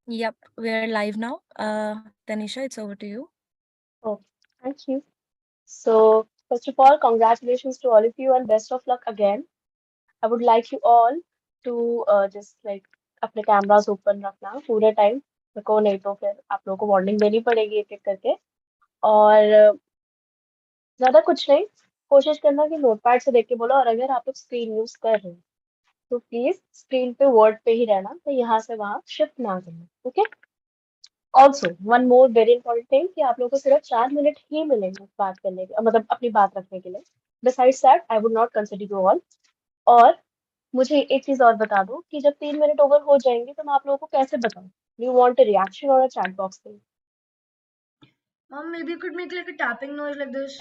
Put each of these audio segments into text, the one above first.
Yep, we're live now. Tanisha, it's over to you. Oh, thank you. So, first of all, congratulations to all of you and best of luck again. I would like you all to just like अपने cameras open रखना पूरे time को नहीं तो फिर आप लोगों को वार्निंग देनी पड़ेगी एक एक करके और ज्यादा कुछ नहीं कोशिश करना कि नोटपैड से देख के बोलो और अगर आप लोग स्क्रीन यूज कर रहे हो तो प्लीज स्क्रीन पे वर्ड पे ही रहना तो यहाँ से वहां शिफ्ट ना करना okay also one more very important thing कि आप लोगों को सिर्फ 4 मिनट ही मिलेंगे बात करने के मतलब अपनी बात रखने के लिए besides that I would not consider you all और मुझे एक चीज और बता दो कि जब 3 मिनट ओवर हो जाएंगे तो मैं आप लोगों को कैसे बताऊं do you want a reaction और a chat box thing Maybe you could make like a tapping noise like this.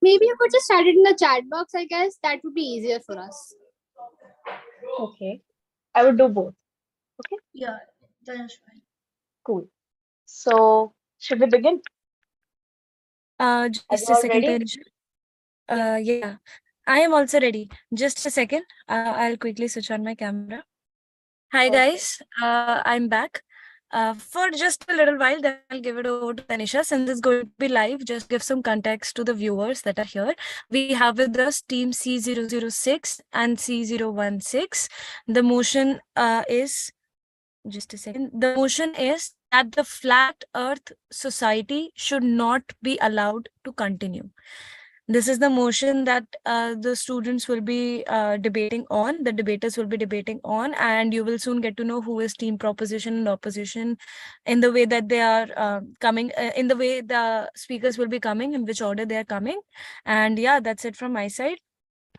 Maybe you could just write it in the chat box, I guess. That would be easier for us. Okay I would do both okay Yeah, that's fine. Cool so should we begin are Just you a all second, ready Tanisha. Yeah, I am also ready. Just a second. I'll quickly switch on my camera. Hi, okay guys. I'm back. For just a little while, then I'll give it over to Tanisha. Since it's going to be live, just give some context to the viewers that are here. We have with us Team C006 and C016. The motion is just a second. The motion is that the flat earth society should not be allowed to continue. This is the motion that the students will be debating on, the debaters will be debating on, and you will soon get to know who is team proposition and opposition in the way that they are coming, in the way the speakers will be coming, in which order they are coming. And yeah, that's it from my side.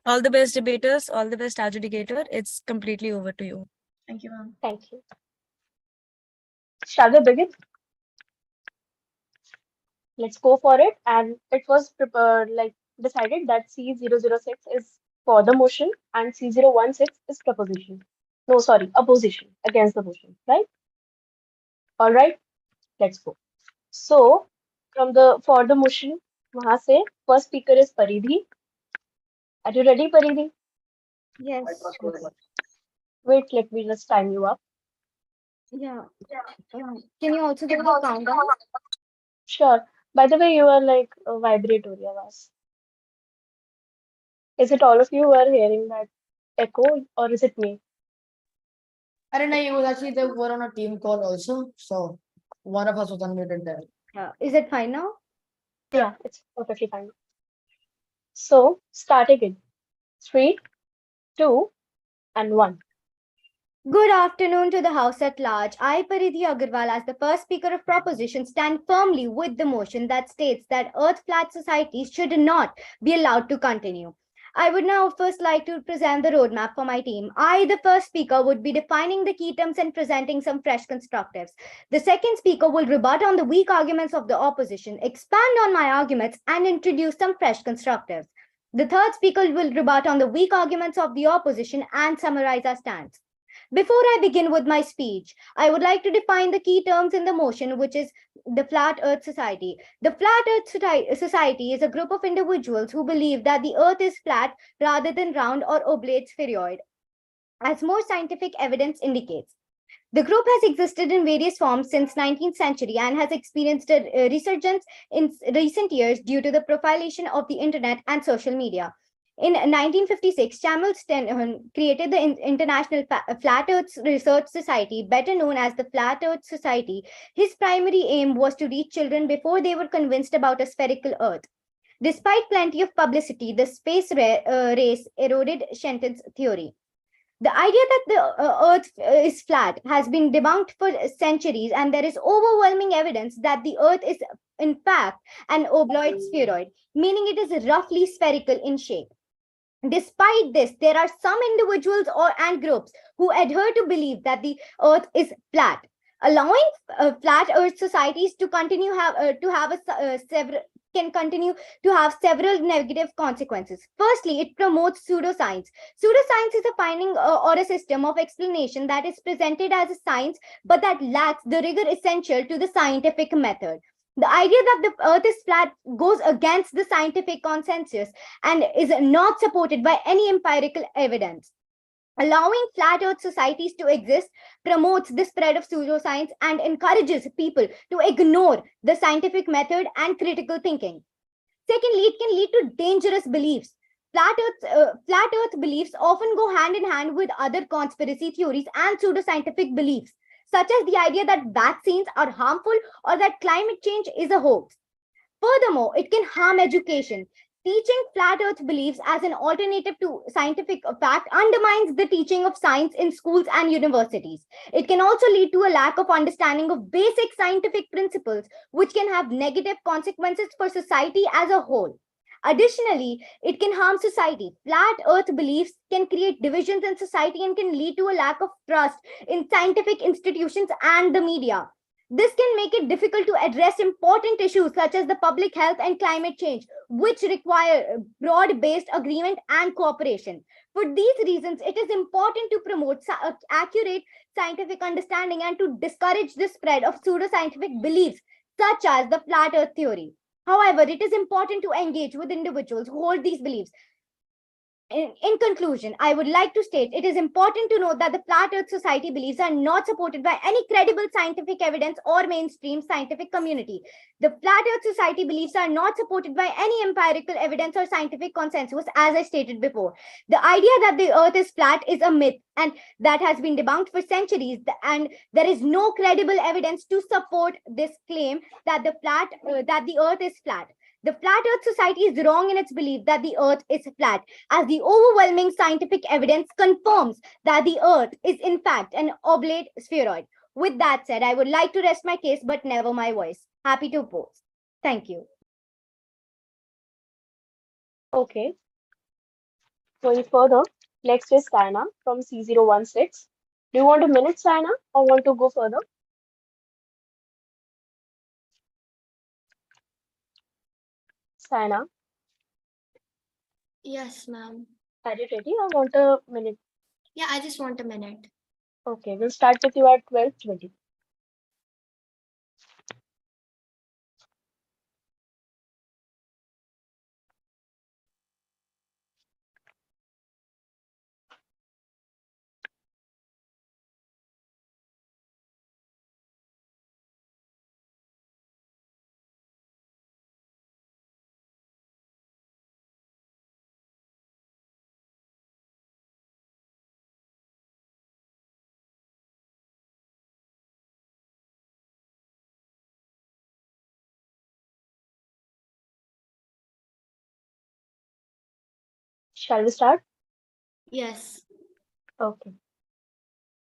All the best debaters, all the best adjudicator. It's completely over to you. Thank you, ma'am. Thank you shall we begin let's go for it and it was like decided that C006 is for the motion and C016 is proposition no sorry opposition against the motion right all right let's go so from the for the motion वहां से first speaker is Paridhi are you ready Paridhi Yes. wait let me just time you up Yeah. Can you also give the countdown? sure by the way you are like vibrate हो रही है आवाज is it all of you who are hearing that echo or is it me I don't know, you was actually they were on a team call also, so one of us was unmuted there. Yeah. Is it fine now? yeah it's perfectly fine so starting in 3 2 and 1 Good afternoon to the House at large. I, Paridhi Agarwal, as the first speaker of proposition, stand firmly with the motion that states that Earth flat societies should not be allowed to continue. I would now first like to present the roadmap for my team. I, the first speaker, would be defining the key terms and presenting some fresh constructives. The second speaker will rebut on the weak arguments of the opposition, expand on my arguments, and introduce some fresh constructives. The third speaker will rebut on the weak arguments of the opposition and summarize our stance. Before I begin with my speech, I would like to define the key terms in the motion, which is the Flat Earth Society. The Flat Earth Society is a group of individuals who believe that the Earth is flat rather than round or oblate spheroid, as more scientific evidence indicates. The group has existed in various forms since 19th century and has experienced a resurgence in recent years due to the profilation of the internet and social media. In 1956, Samuel Stenhorn created the International Flat Earth Research Society, better known as the Flat Earth Society. His primary aim was to reach children before they were convinced about a spherical Earth. Despite plenty of publicity, the space race eroded Shenton's theory. The idea that the Earth is flat has been debunked for centuries, and there is overwhelming evidence that the Earth is, in fact, an obloid spheroid, meaning it is roughly spherical in shape. Despite this, there are some individuals and groups who adhere to believe that the Earth is flat, allowing flat Earth societies to continue several can continue to have several negative consequences. Firstly, it promotes pseudoscience. Pseudoscience is a finding or a system of explanation that is presented as a science, but that lacks the rigor essential to the scientific method. The idea that the Earth is flat goes against the scientific consensus and is not supported by any empirical evidence. Allowing flat earth societies to exist promotes the spread of pseudoscience and encourages people to ignore the scientific method and critical thinking. Secondly, it can lead to dangerous beliefs. Flat earth beliefs often go hand in hand with other conspiracy theories and pseudoscientific beliefs, such as the idea that vaccines are harmful or that climate change is a hoax. Furthermore, it can harm education. Teaching flat earth beliefs as an alternative to scientific fact undermines the teaching of science in schools and universities. It can also lead to a lack of understanding of basic scientific principles, which can have negative consequences for society as a whole. Additionally, it can harm society. Flat earth beliefs can create divisions in society and can lead to a lack of trust in scientific institutions and the media. This can make it difficult to address important issues such as the public health and climate change, which require broad based agreement and cooperation. For these reasons, it is important to promote accurate scientific understanding and to discourage the spread of pseudoscientific beliefs, such as the flat earth theory. However, it is important to engage with individuals who hold these beliefs. In conclusion, I would like to state it is important to note that the Flat Earth Society beliefs are not supported by any credible scientific evidence or mainstream scientific community. The Flat Earth Society beliefs are not supported by any empirical evidence or scientific consensus, as I stated before. The idea that the Earth is flat is a myth, and that has been debunked for centuries, and there is no credible evidence to support this claim that the Earth is flat. The Flat Earth Society is wrong in its belief that the Earth is flat, as the overwhelming scientific evidence confirms that the Earth is in fact an oblate spheroid. With that said, I would like to rest my case, but never my voice. Happy to oppose. Thank you. Okay. Going further, next is Saina from C016. Do you want a minute, Saina, or want to go further? Saina, Yes, ma'am. are you ready or want a minute? Yeah, I just want a minute. Okay, we'll start with you at 12:20. Shall we start? Yes. Okay.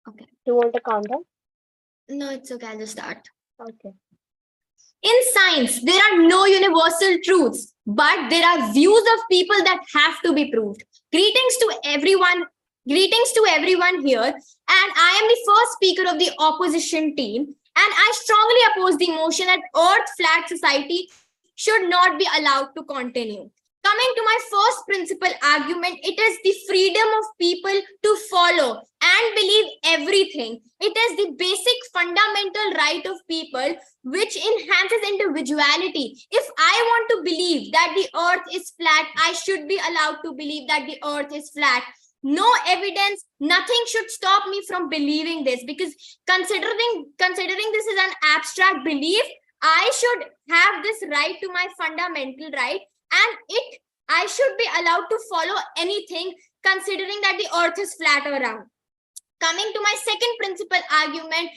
Okay. Do you want a countdown? No, it's okay. I'll just start. Okay. In science, there are no universal truths, but there are views of people that have to be proved. Greetings to everyone. Greetings to everyone here. And I am the first speaker of the opposition team. And I strongly oppose the motion that Earth Flat Society should not be allowed to continue. Coming to my first principal argument, it is the freedom of people to follow and believe everything. It is the basic fundamental right of people which enhances individuality. If I want to believe that the earth is flat, I should be allowed to believe that the earth is flat. No evidence, nothing should stop me from believing this, because considering this is an abstract belief, I should have this right to my fundamental right, and I should be allowed to follow anything considering that the earth is flat or round. Coming to my second principal argument,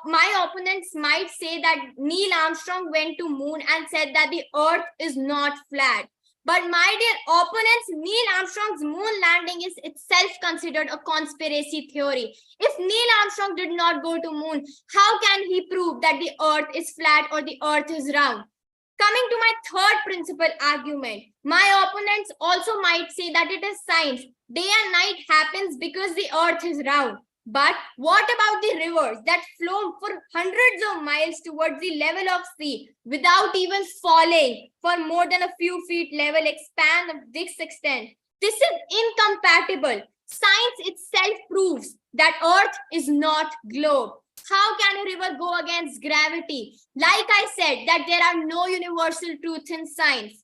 my opponents might say that Neil Armstrong went to moon and said that the earth is not flat. But my dear opponents, Neil Armstrong's moon landing is itself considered a conspiracy theory. If Neil Armstrong did not go to moon, how can he prove that the earth is flat or the earth is round? Coming to my third principal argument, my opponents also might say that it is science. Day and night happens because the earth is round. But what about the rivers that flow for hundreds of miles towards the level of sea without even falling for more than a few feet level span of this extent? This is incompatible. Science itself proves that earth is not globe. How can a river go against gravity? Like I said, that there are no universal truths in science.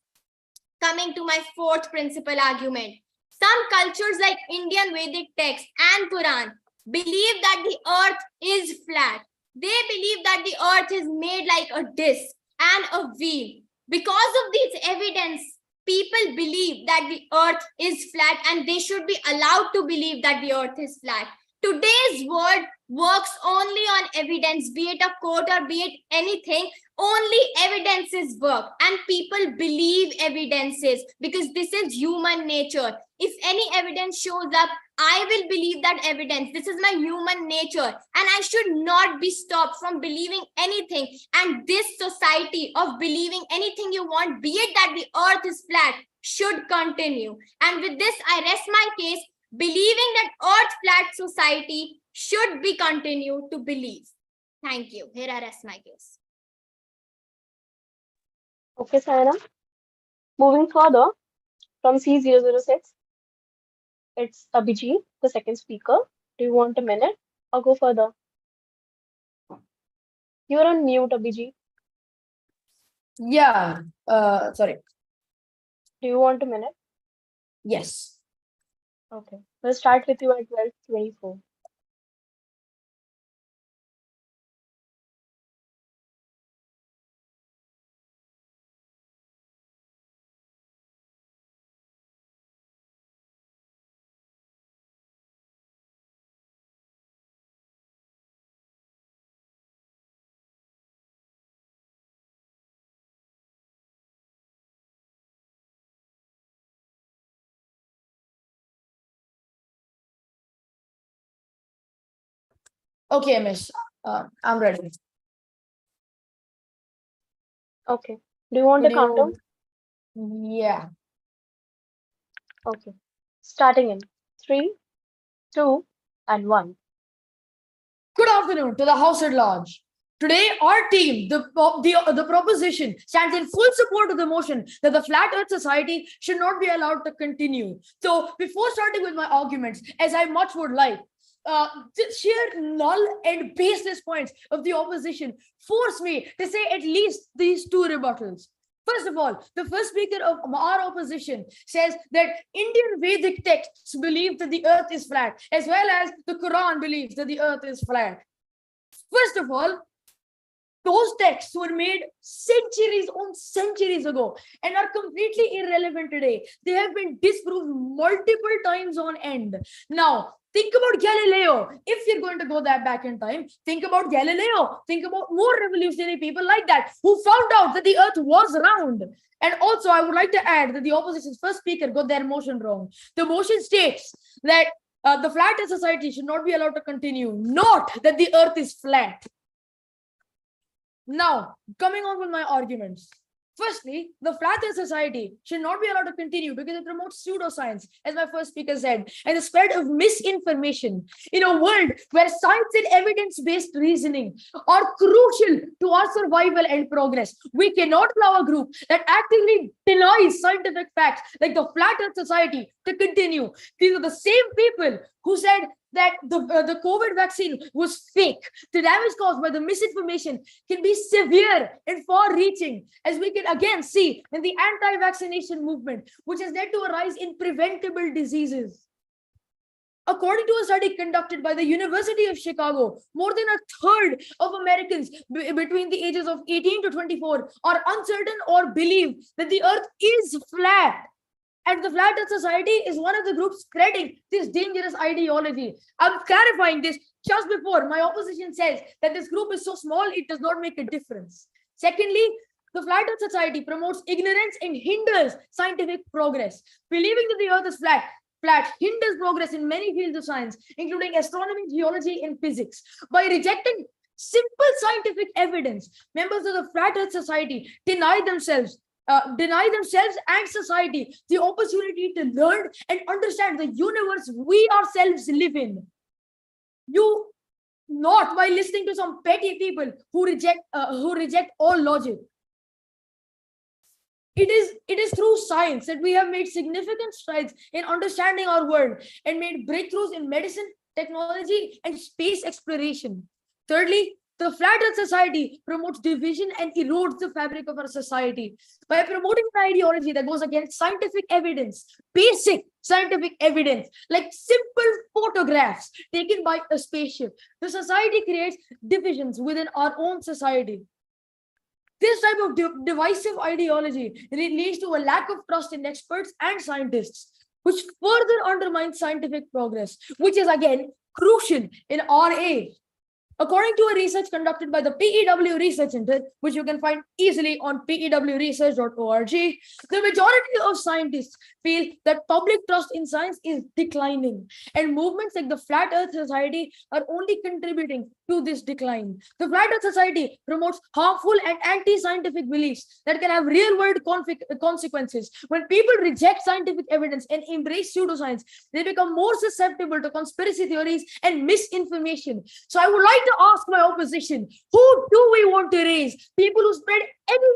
Coming to my fourth principal argument, Some cultures like Indian Vedic text and Quran believe that the earth is flat. They believe that the earth is made like a disc and a wheel. Because of this evidence, people believe that the earth is flat and they should be allowed to believe that the earth is flat. Today's world works only on evidence, be it a quote or be it anything. Only evidences work, and people believe evidences because this is human nature. If any evidence shows up, I will believe that evidence. This is my human nature, and I should not be stopped from believing anything. And this society of believing anything you want, be it that the earth is flat, should continue. And with this, I rest my case, believing that earth flat society should be continued to believe. Thank you. Here I rest my case. Okay, Sayana. Moving further from C006, it's Abhijit, the second speaker. Do you want a minute or go further? You're on mute, Abhijit. Yeah. Sorry. Do you want a minute? Yes. Okay. We'll start with you at 12:24. Okay, Miss. I'm ready. Okay. Do you want a Could countdown? Yeah. Okay. Starting in 3, 2, and 1. Good afternoon to the House at Large. Today, our team, the proposition, stands in full support of the motion that the Flat Earth Society should not be allowed to continue. So, before starting with my arguments, as I much would like, the sheer null and baseless points of the opposition force me to say at least these two rebuttals. First of all, the first speaker of our opposition says that Indian Vedic texts believe that the earth is flat, as well as the Quran believes that the earth is flat. First of all, those texts were made centuries on centuries ago and are completely irrelevant today. They have been disproved multiple times on end. Now, think about Galileo. If you're going to go that back in time, think about Galileo. Think about more revolutionary people like that who found out that the earth was round. And also, I would like to add that the opposition's first speaker got their motion wrong. The motion states that the Flat Earth Society should not be allowed to continue, not that the earth is flat. Now, coming on with my arguments. Firstly, the Flat Earth Society should not be allowed to continue because it promotes pseudoscience, as my first speaker said, and the spread of misinformation. In a world where science and evidence-based reasoning are crucial to our survival and progress, we cannot allow a group that actively denies scientific facts like the Flat Earth Society to continue. These are the same people who said that the COVID vaccine was fake. The damage caused by the misinformation can be severe and far-reaching, as we can again see in the anti-vaccination movement, which has led to a rise in preventable diseases. According to a study conducted by the University of Chicago, more than a third of Americans between the ages of 18 to 24 are uncertain or believe that the earth is flat. And the Flat Earth Society is one of the groups spreading this dangerous ideology. I'm clarifying this just before my opposition says that this group is so small, it does not make a difference. Secondly, the Flat Earth Society promotes ignorance and hinders scientific progress. Believing that the earth is flat hinders progress in many fields of science, including astronomy, geology, and physics. By rejecting simple scientific evidence, members of the Flat Earth Society deny themselves and society the opportunity to learn and understand the universe we ourselves live in. You not by listening to some petty people who reject all logic. It is through science that we have made significant strides in understanding our world and made breakthroughs in medicine, technology, and space exploration. Thirdly, The flat earth society promotes division and erodes the fabric of our society by promoting an ideology that goes against scientific evidence, basic scientific evidence, like simple photographs taken by a spaceship. The society creates divisions within our own society. This type of divisive ideology leads to a lack of trust in experts and scientists, which further undermines scientific progress, which is again crucial in our age. According to a research conducted by the PEW Research Center, which you can find easily on pewresearch.org, the majority of scientists feel that public trust in science is declining, and movements like the Flat Earth Society are only contributing to this decline. The Flat Earth Society promotes harmful and anti-scientific beliefs that can have real-world consequences. When people reject scientific evidence and embrace pseudoscience, they become more susceptible to conspiracy theories and misinformation. So I would like to ask my opposition, who do we want to raise? People who spread any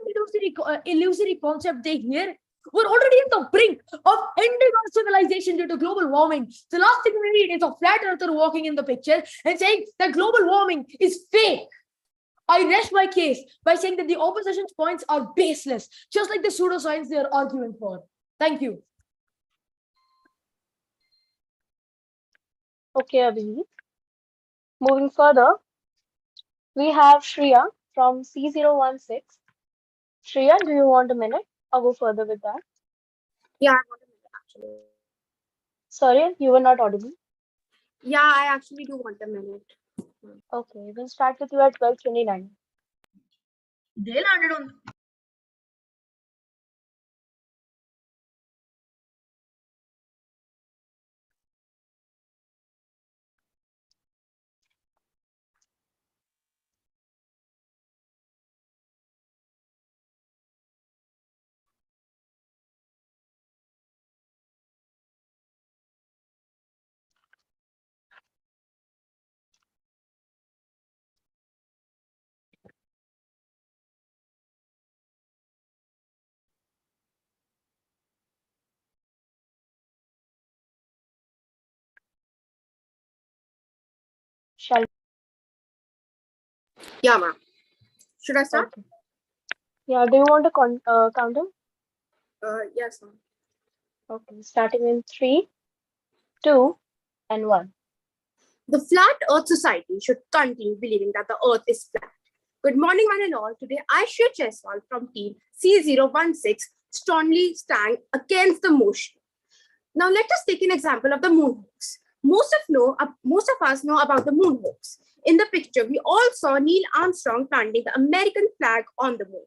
illusory concept they hear? We're already at the brink of ending our civilization due to global warming. The last thing we need is a flat earther walking in the picture and saying that global warming is fake. I rest my case by saying that the opposition's points are baseless, just like the pseudoscience they are arguing for. Thank you. Okay, Abhijit. Moving further, we have Shreya from C016. Shreya, do you want a minute? I'll go further with that. Yeah, I want a minute actually. Sorry, you were not audible. Yeah, I actually do want a minute. Okay, we'll start with you at 12:29. They landed on. Shall Yeah, ma'am. Should I start? Okay. Yeah, do you want a counter? Yes, ma'am. Okay, starting in 3, 2, and 1. The Flat Earth Society should continue believing that the Earth is flat. Good morning, one and all. Today, I, Shreya Jaiswal from Team C016, strongly stand against the motion. Now, let us take an example of the moon hoax. Most of us know about the moon hoax. In the picture, we all saw Neil Armstrong planting the American flag on the moon,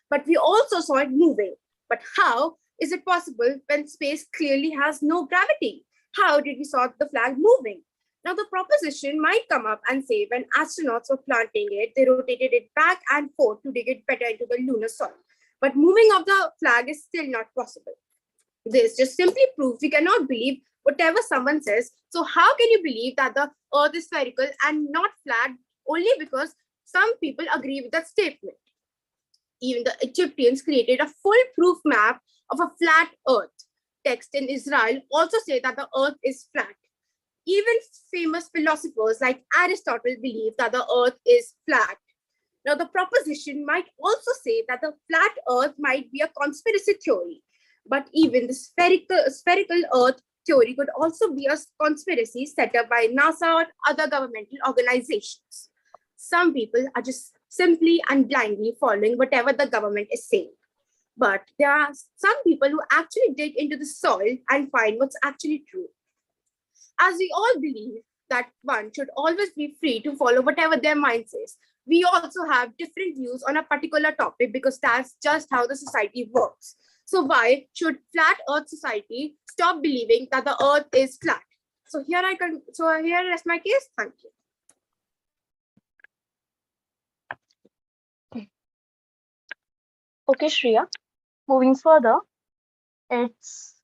but we also saw it moving. But how is it possible when space clearly has no gravity? How did we saw the flag moving? Now, the proposition might come up and say when astronauts were planting it, they rotated it back and forth to dig it better into the lunar soil. But moving of the flag is still not possible. This just simply proves we cannot believe whatever someone says. So, how can you believe that the earth is spherical and not flat only because some people agree with that statement? Even the Egyptians created a foolproof map of a flat earth. Texts in Israel also say that the earth is flat. Even famous philosophers like Aristotle believe that the earth is flat. Now, the proposition might also say that the flat earth might be a conspiracy theory, but even the spherical earth theory could also be a conspiracy set up by NASA or other governmental organizations. Some people are just simply and blindly following whatever the government is saying. But there are some people who actually dig into the soil and find what's actually true. As we all believe that one should always be free to follow whatever their mind says, we also have different views on a particular topic because that's just how the society works. So why should Flat Earth Society stop believing that the Earth is flat? So here is my case. Thank you. Okay, Shreya. Moving further, it's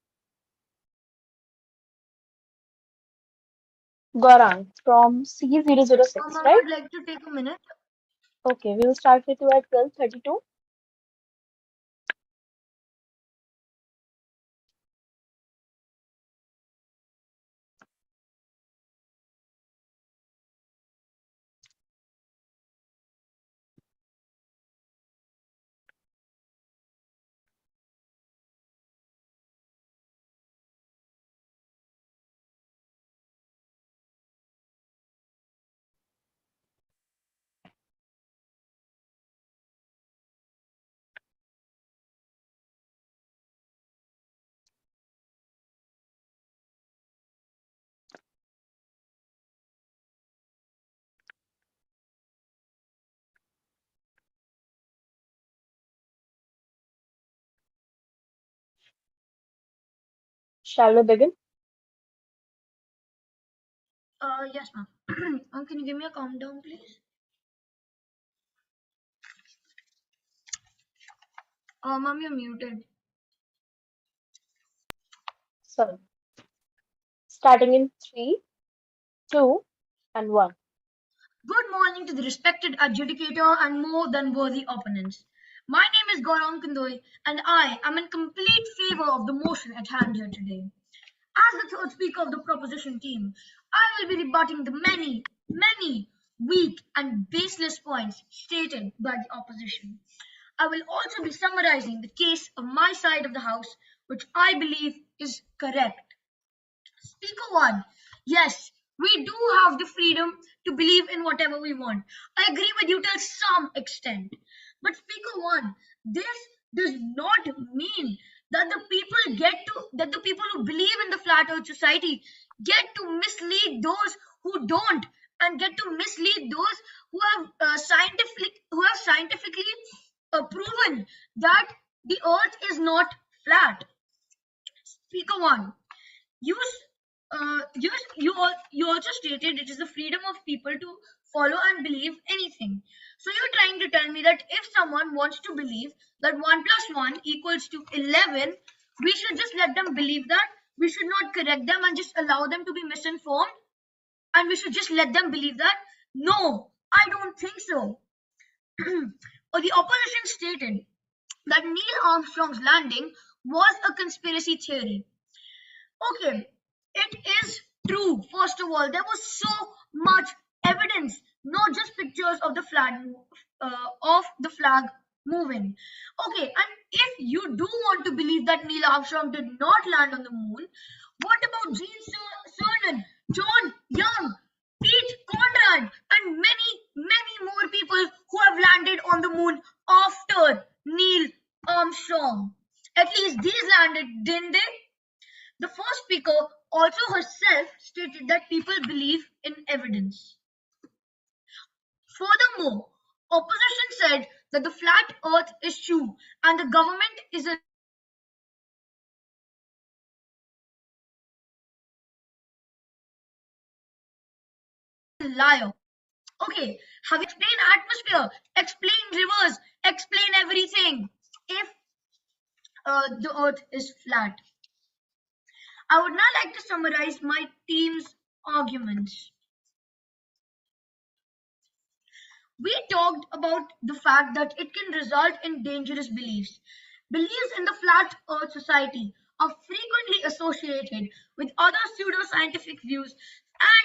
Gaurang from C006, Mom, I right? would like to take a minute. Okay, we'll start with you at 12:32. Shall we begin? Yes, ma'am. Can you give me a countdown, please? Ma'am, you're muted. So, starting in three, two, and one. Good morning to the respected adjudicator and more than worthy opponents. My name is Gaurang Kandoi, and I am in complete favor of the motion at hand here today. As the third speaker of the proposition team, I will be rebutting the many weak and baseless points stated by the opposition. I will also be summarizing the case of my side of the House, which I believe is correct. Speaker one, yes, we do have the freedom to believe in whatever we want. I agree with you till some extent. But Speaker one, this does not mean that the people who believe in the flat earth society get to mislead those who don't, and get to mislead those who have scientifically proven that the earth is not flat. Speaker one, you you also stated it is the freedom of people to follow and believe anything. So you're trying to tell me that if someone wants to believe that 1 plus 1 equals to 11, we should just let them believe that? We should not correct them and just allow them to be misinformed? And we should just let them believe that? No, I don't think so. Or the opposition stated that Neil Armstrong's landing was a conspiracy theory. Okay, it is true. First of all, there was so much evidence, not just pictures of the flag moving. Okay, and if you do want to believe that Neil Armstrong did not land on the moon, what about Gene Cernan, John Young, Pete Conrad, and many more people who have landed on the moon after Neil Armstrong? At least these landed, didn't they? The first speaker also herself stated that people believe in evidence. Furthermore, opposition said that the flat earth is true and the government is a liar. Okay, have you explained atmosphere, explain rivers, explain everything if the earth is flat? I would now like to summarize my team's arguments. We talked about the fact that it can result in dangerous beliefs. Beliefs in the flat earth society are frequently associated with other pseudoscientific views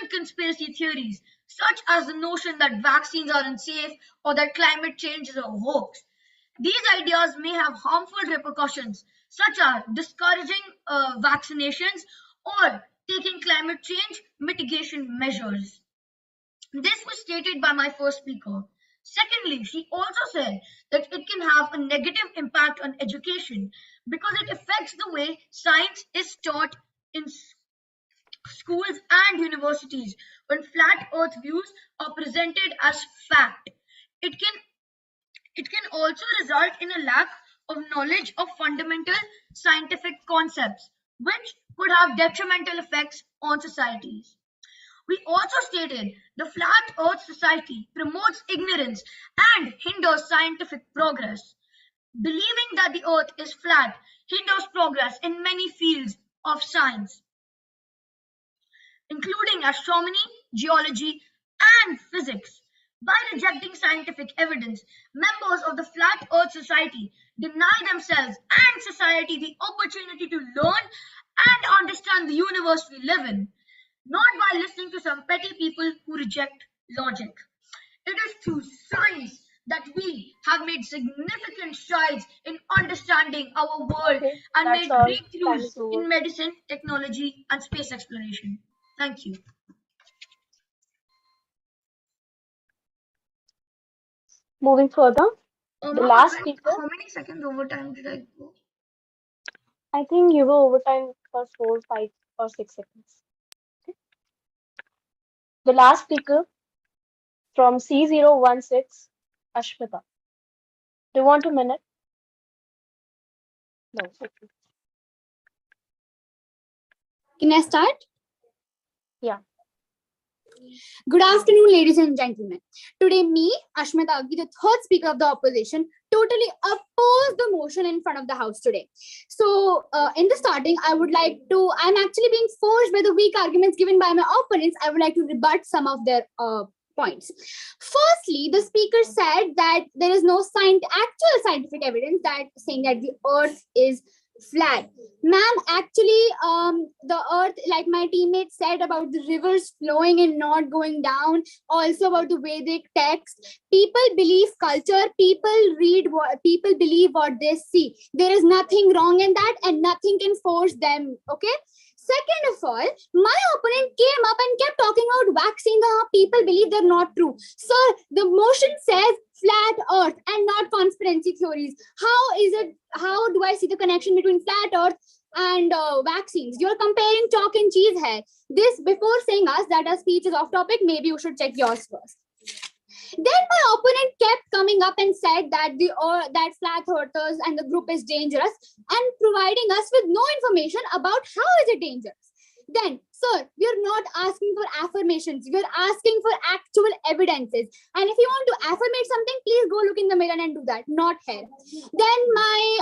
and conspiracy theories, such as the notion that vaccines are unsafe or that climate change is a hoax. These ideas may have harmful repercussions, such as discouraging vaccinations or taking climate change mitigation measures. This was stated by my first speaker. Secondly, she also said that it can have a negative impact on education because it affects the way science is taught in schools and universities. When flat earth views are presented as fact, it can it can also result in a lack of knowledge of fundamental scientific concepts, which could have detrimental effects on societies. We also stated the Flat Earth Society promotes ignorance and hinders scientific progress. Believing that the Earth is flat hinders progress in many fields of science, including astronomy, geology, and physics. By rejecting scientific evidence, members of the Flat Earth Society deny themselves and society the opportunity to learn and understand the universe we live in, not by listening to some petty people who reject logic. It is through science that we have made significant strides in understanding our world Okay, and that's made all. Time breakthroughs is over. in medicine, technology, and space exploration. Thank you. Moving further, the Ma'am, last speaker, how many seconds overtime did I go? I think you were overtime for 4, 5, or 6 seconds. Okay. The last speaker from C016, Ashmita. Do you want a minute? No. Okay. Can I start? Yeah. Good afternoon, ladies and gentlemen. Today, me, Ashmita Aggi, the third speaker of the opposition, totally oppose the motion in front of the House today. So, in the starting, I'm actually being forced by the weak arguments given by my opponents. I would like to rebut some of their points. Firstly, the speaker said that there is no actual scientific evidence that saying that the earth is flat. Ma'am, actually, the earth, like my teammate said about the rivers flowing and not going down, also about the Vedic text, people believe culture, people believe what they see. There is nothing wrong in that, and nothing can force them. Okay. Second of all, my opponent came up and kept talking about vaccines. People believe they're not true. Sir, the motion says flat earth and not conspiracy theories. How do I see the connection between flat earth and vaccines? You're comparing chalk and cheese here. This, before saying us that our speech is off topic, maybe you should check yours first. Then my opponent kept coming up and said that that flat earthers and the group is dangerous, and providing us with no information about how is it dangerous. Then, sir, we're not asking for affirmations. We're asking for actual evidences. And if you want to affirmate something, please go look in the mirror and do that, not here. Then my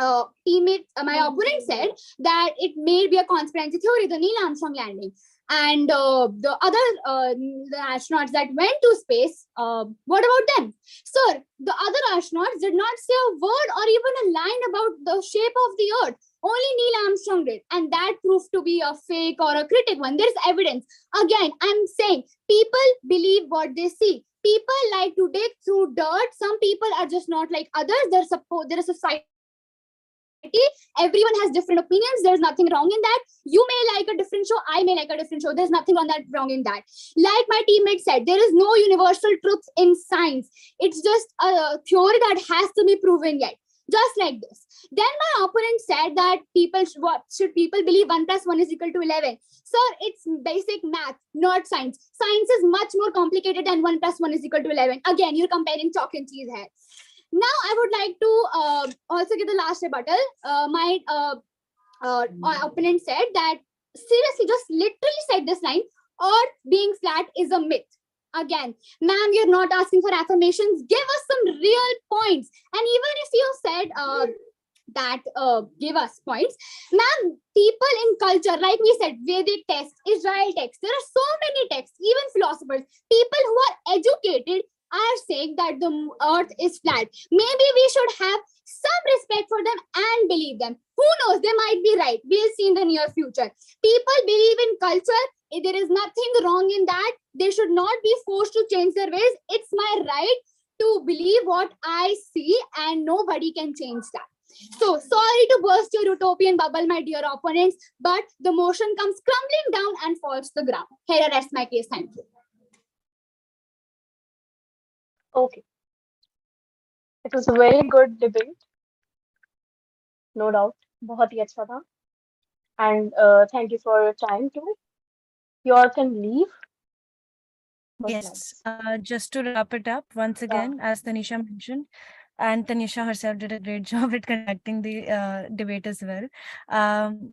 opponent said that it may be a conspiracy theory, the Neil Armstrong landing. And the other the astronauts that went to space, what about them? Sir, the other astronauts did not say a word or even a line about the shape of the Earth. Only Neil Armstrong did. And that proved to be a fake or a critic one. There's evidence. Again, I'm saying people believe what they see. People like to dig through dirt. Some people are just not like others. There is a society. Everyone has different opinions. There's nothing wrong in that. You may like a different show. I may like a different show. There's nothing wrong in that. Like my teammate said, there is no universal truth in science. It's just a theory that has to be proven yet. Just like this. Then my opponent said that should people believe 1 + 1 is equal to 11? Sir, it's basic math, not science. Science is much more complicated than 1 + 1 is equal to 11. Again, you're comparing chalk and cheese here. Now, I would like to also give the last rebuttal. My opponent said that, seriously, just literally said this line, Earth being flat is a myth. Again, ma'am, you're not asking for affirmations. Give us some real points. And even if you said give us points, ma'am, people in culture, like we said, Vedic texts, Israel texts, there are so many texts, even philosophers, people who are educated are saying that the earth is flat. Maybe we should have some respect for them and believe them. Who knows? They might be right. We'll see in the near future. People believe in culture. There is nothing wrong in that. They should not be forced to change their ways. It's my right to believe what I see, and nobody can change that. So, sorry to burst your utopian bubble, my dear opponents, but the motion comes crumbling down and falls to the ground. Here I rest my case. Thank you. Okay. It was a very good debate, no doubt. बहुत ही अच्छा था. And thank you for your time too. You all can leave. Yes, just to wrap it up once again, as Tanisha mentioned, and Tanisha herself did a great job at conducting the debate as well.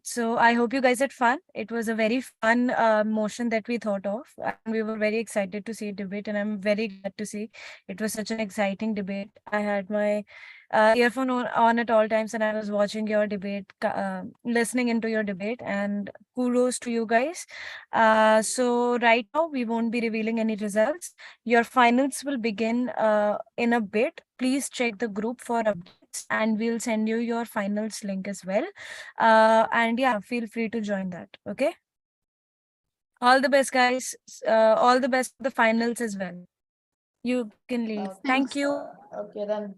So I hope you guys had fun. It was a very fun motion that we thought of, and we were very excited to see debate, and I'm very glad to see it was such an exciting debate. I had my earphone on at all times, and I was watching your debate, listening into your debate, and kudos to you guys. So right now we won't be revealing any results. Your finals will begin in a bit. Please check the group for updates, and we'll send you your finals link as well. And yeah, feel free to join that. Okay. All the best, guys. All the best for the finals as well. You can leave. Thank you. Okay, then.